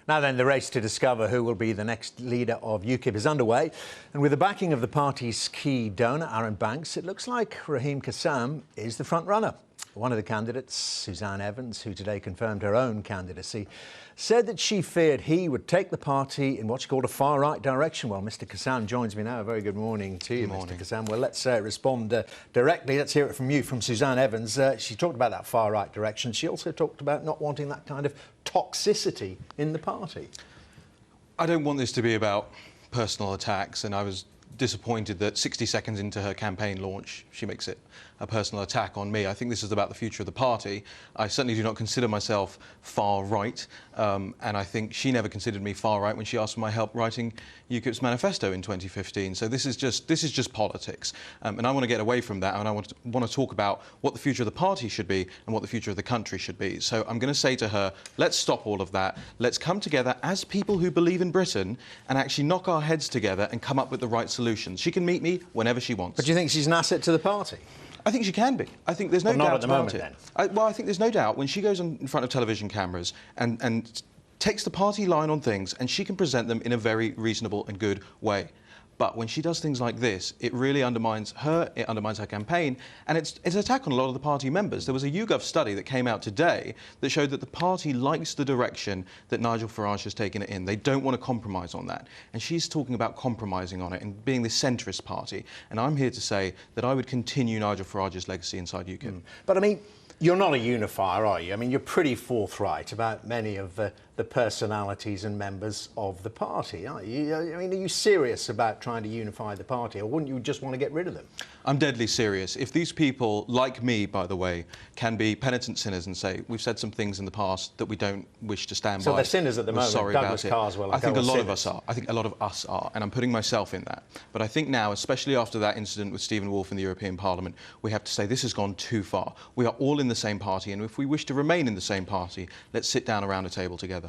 Now then, the race to discover who will be the next leader of UKIP is underway. And with the backing of the party's key donor, Arron Banks, it looks like Raheem Kassam is the front runner. One of the candidates, Suzanne Evans, who today confirmed her own candidacy, said that she feared he would take the party in what she called a far-right direction. Well, Mr Kassam joins me now. A very good morning to you, Mr Kassam. Well, let's respond directly. Let's hear it from you, from Suzanne Evans. She talked about that far-right direction. She also talked about not wanting that kind of toxicity in the party. I don't want this to be about personal attacks, and I was disappointed that 60 seconds into her campaign launch, she makes it a personal attack on me. I think this is about the future of the party. I certainly do not consider myself far right, and I think she never considered me far right when she asked for my help writing UKIP's manifesto in 2015. So this is just politics, and I want to get away from that, and I want to talk about what the future of the party should be and what the future of the country should be. So I'm going to say to her, let's stop all of that. Let's come together as people who believe in Britain and actually knock our heads together and come up with the right solutions. She can meet me whenever she wants. But do you think she's an asset to the party? I think she can be. I think there's no doubt about it. Then. Well, I think there's no doubt when she goes in front of television cameras and takes the party line on things, and she can present them in a very reasonable and good way. But when she does things like this, it really undermines her, it undermines her campaign, and it's an attack on a lot of the party members. There was a YouGov study that came out today that showed that the party likes the direction that Nigel Farage has taken it in. They don't want to compromise on that. And she's talking about compromising on it and being the centrist party. And I'm here to say that I would continue Nigel Farage's legacy inside UKIP. But I mean, you're not a unifier, are you? I mean, you're pretty forthright about many of the personalities and members of the party, aren't you? I mean, are you serious about trying to unify the party, or wouldn't you just want to get rid of them? I'm deadly serious. If these people, like me, by the way, can be penitent sinners and say, we've said some things in the past that we don't wish to stand by. So they're sinners at the moment. Sorry Douglas about Carswell. I think a lot of us are. I think a lot of us are, and I'm putting myself in that. But I think now, especially after that incident with Stephen Wolfe in the European Parliament, we have to say this has gone too far. We are all in the same party, and if we wish to remain in the same party, let's sit down around a table together.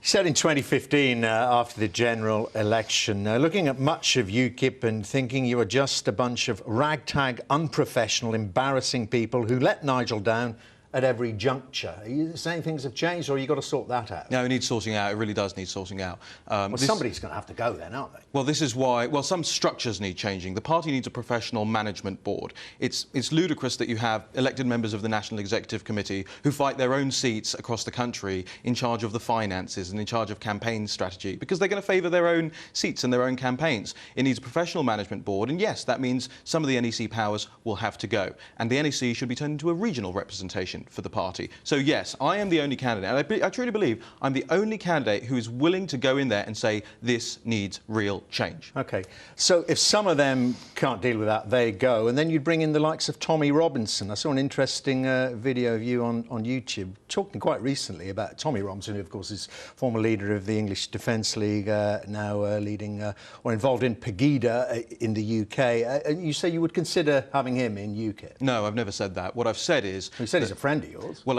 He said in 2015, after the general election, looking at much of UKIP and thinking you were just a bunch of ragtag, unprofessional, embarrassing people who let Nigel down at every juncture. Are you saying things have changed, or have you got to sort that out? No, it needs sorting out. It really does need sorting out. Well, somebody's going to have to go then, aren't they? Well, this is why... Well, some structures need changing. The party needs a professional management board. It's ludicrous that you have elected members of the National Executive Committee who fight their own seats across the country in charge of the finances and in charge of campaign strategy, because they're going to favour their own seats and their own campaigns. It needs a professional management board, and yes, that means some of the NEC powers will have to go. And the NEC should be turned into a regional representation for the party. So yes, I am the only candidate, and I truly believe I'm the only candidate who is willing to go in there and say this needs real change. OK, so if some of them can't deal with that, they go, and then you'd bring in the likes of Tommy Robinson. I saw an interesting video of you on YouTube talking quite recently about Tommy Robinson, who of course is former leader of the English Defence League, now leading or involved in Pegida in the UK. And you say you would consider having him in UKIP? No, I've never said that. What I've said is... You said he's a friend of yours. Well,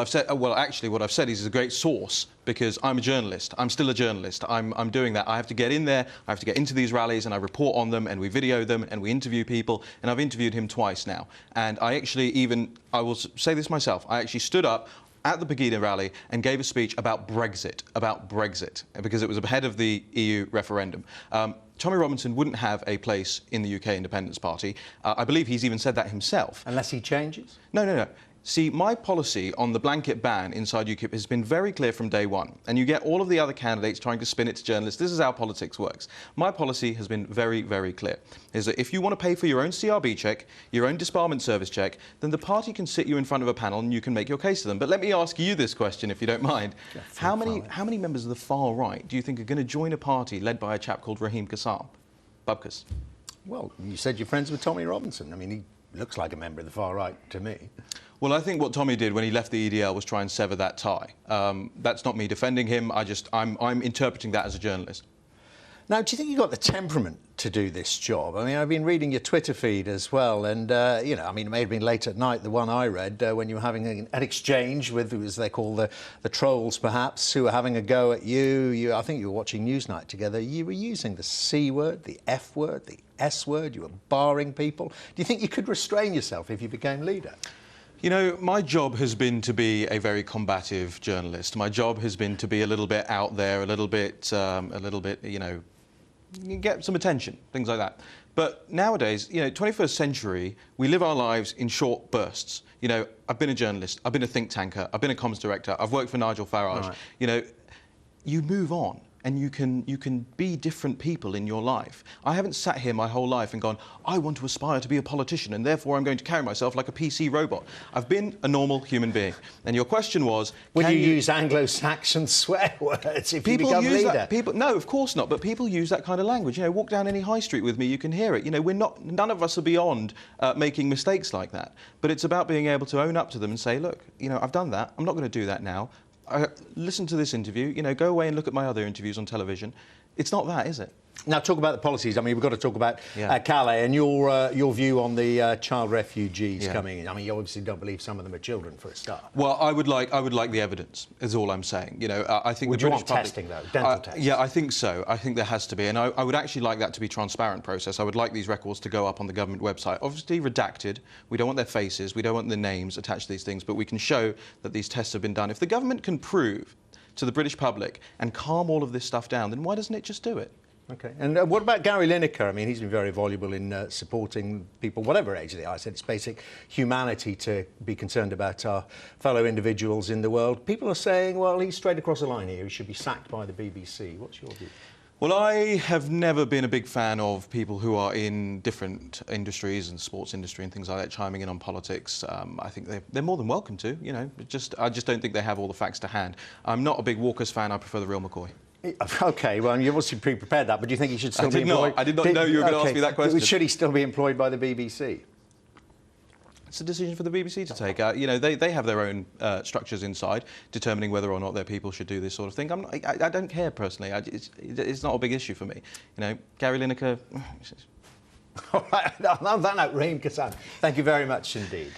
actually, what I've said is he's a great source, because I'm a journalist. I'm still a journalist. I'm doing that. I have to get in there, I have to get into these rallies, and I report on them, and we video them, and we interview people, and I've interviewed him twice now. And I will say this myself, I actually stood up at the Pegida rally and gave a speech about Brexit, because it was ahead of the EU referendum. Tommy Robinson wouldn't have a place in the UK Independence Party. I believe he's even said that himself. Unless he changes? No. See, my policy on the blanket ban inside UKIP has been very clear from day one, and you get all of the other candidates trying to spin it to journalists. This is how politics works. My policy has been very, very clear, is that if you want to pay for your own CRB check, your own disbarment service check, then the party can sit you in front of a panel and you can make your case to them. But let me ask you this question, if you don't mind. Yeah, how many members of the far right do you think are going to join a party led by a chap called Raheem Kassam? Bubkas. Well, you said you're friends with Tommy Robinson. I mean, he looks like a member of the far right to me. Well, I think what Tommy did when he left the EDL was try and sever that tie. That's not me defending him. I'm interpreting that as a journalist. Now, do you think you've got the temperament to do this job? I mean, I've been reading your Twitter feed as well, and, you know, I mean, it may have been late at night, the one I read, when you were having an exchange with, as they call the trolls, perhaps, who were having a go at you. I think you were watching Newsnight together. You were using the C word, the F word, the S word. You were barring people. Do you think you could restrain yourself if you became leader? You know, my job has been to be a very combative journalist. My job has been to be a little bit out there, a little bit, you know, get some attention, things like that. But nowadays, you know, 21st century, we live our lives in short bursts. You know, I've been a journalist, I've been a think tanker, I've been a comms director, I've worked for Nigel Farage. Right. You know, you move on. And you can be different people in your life. I haven't sat here my whole life and gone, I want to aspire to be a politician and therefore I'm going to carry myself like a PC robot. I've been a normal human being. And your question was... Will you use Anglo-Saxon swear words if you become leader? No, of course not, but people use that kind of language. You know, walk down any high street with me, you can hear it. You know, none of us are beyond making mistakes like that. But it's about being able to own up to them and say, look, you know, I've done that, I'm not going to do that now. Listen to this interview, you know, go away and look at my other interviews on television. It's not that, is it? Now, talk about the policies. I mean, we've got to talk about Calais and your view on the child refugees coming in. I mean, you obviously don't believe some of them are children, for a start. Well, I would like the evidence, is all I'm saying. You know, I think would the British you want testing, though? Dental testing? Yeah, I think so. I think there has to be. And I would actually like that to be a transparent process. I would like these records to go up on the government website. Obviously redacted. We don't want their faces. We don't want their names attached to these things. But we can show that these tests have been done. If the government can prove to the British public and calm all of this stuff down, then why doesn't it just do it? OK. And what about Gary Lineker? I mean, he's been very voluble in supporting people, whatever age they are. I said it's basic humanity to be concerned about our fellow individuals in the world. People are saying, well, he's straight across the line here. He should be sacked by the BBC. What's your view? Well, I have never been a big fan of people who are in different industries and sports industry and things like that chiming in on politics. I think they're more than welcome to, you know. I just don't think they have all the facts to hand. I'm not a big Walker's fan. I prefer the real McCoy. OK, well, you've obviously pre-prepared that, but do you think he should still be employed? I did not know you were going to ask me that question. Should he still be employed by the BBC? It's a decision for the BBC to take. You know, they have their own structures inside, determining whether or not their people should do this sort of thing. I don't care personally. It's not a big issue for me. You know, Gary Lineker... All right, on that note, Raheem Kassam, thank you very much indeed.